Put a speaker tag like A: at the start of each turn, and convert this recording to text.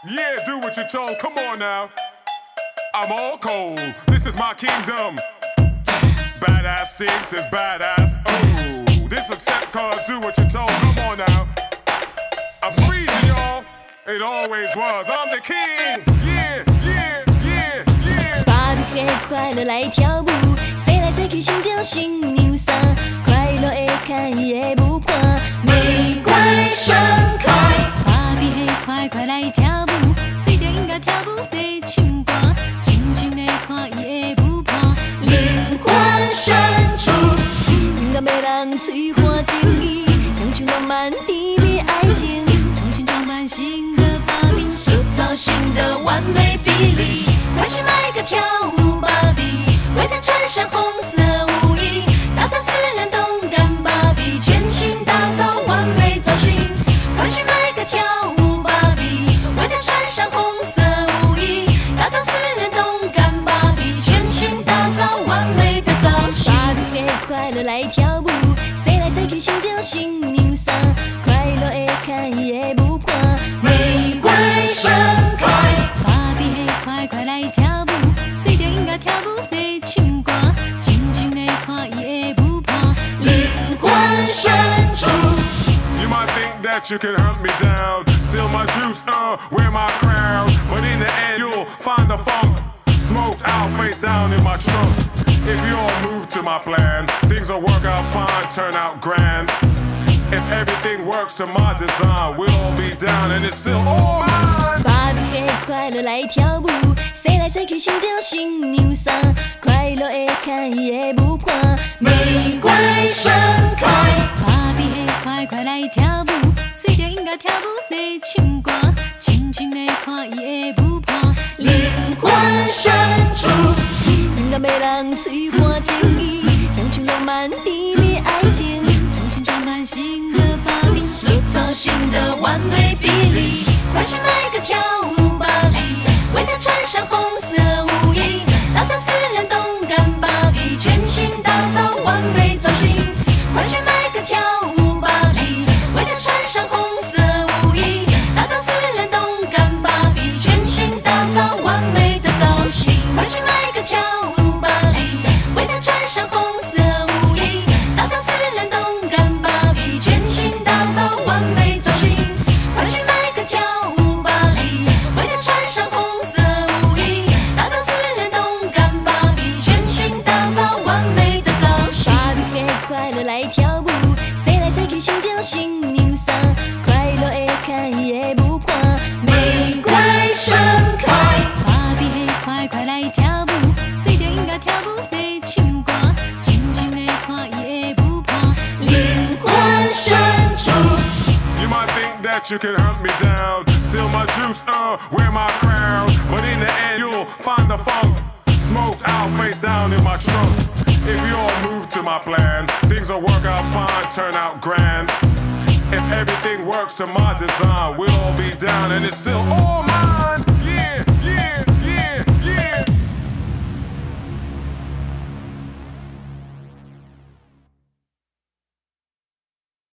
A: Yeah, do what you're told. Come on now. I'm all cold. This is my kingdom. Badass sing says badass. Oh, this accept cause do what you're told. Come on now. I'm freezing y'all. It always was. I'm the king. Yeah, yeah, yeah, yeah.
B: 芭比黑快乐来跳舞，谁来谁去心中新牛桑，快乐的看也不怕，玫瑰盛开。芭比黑快来跳舞，随着音乐跳舞在唱歌，静静的看也不怕，灵魂深处，音乐要人催化情意，更像浪漫甜蜜爱情，重新装扮新的发明，塑造新的完美比例。快去买个跳舞芭比，为她穿上红色舞衣，打造私人动感芭比，全新打造完美造型。快去买个跳舞芭比，为她穿上红色舞衣，打造私人动感芭比，全新打造完美的造型。芭比黑快乐来跳舞，谁来谁去心中新牛桑，快乐的看也不怕，玫瑰盛开。芭比黑快来跳舞，随着音乐跳舞在唱歌，静静的看也不怕，灵魂深处。
A: You might think that you can hunt me down, steal my juice, wear my crown, but in the end you'll find the funk, smoked out face down in my trunk. If you all move to my plan, things will work out fine, turn out grand. If everything works to my design, we'll all be down and it's still all mine.
B: 芭比黑快乐来跳舞，谁来谁去心中新牛桑，快乐的看也不怕，玫瑰盛开。芭比黑快来跳舞，随着音乐跳舞在唱歌，静静的看也不怕，灵魂深处，音乐要人催化情意，更像浪漫甜蜜爱情，重新装扮新的发明，塑造新的完美比例。快去买个跳舞芭比，为她穿上红色舞衣，打造私人动感芭比，全新打造完美造型。快去买个跳舞芭比，为她穿上红色舞衣，打造私人动感芭比，全新打造完美的造型。快去买个跳舞芭比，为她穿上红色舞衣，打造私人动感芭比，全新打造完美造型。快去买个跳舞芭比，为她穿上红色舞衣，打造私人动感芭比，全新打造完美的造型。芭比黑快乐来跳舞，谁来谁去心中新牛桑，快乐的看也不怕，玫瑰盛开。芭比黑快来跳舞，随着音乐跳舞在唱歌，静静的看也不怕，灵魂深处。
A: You might think that you can hunt me down, steal my juice, wear my crown, but in the end you'll find the funk, smoked out face down in my trunk. If you all move to my plan, things will work out fine, turn out grand. If everything works to my design, we'll all be down and it's still all mine.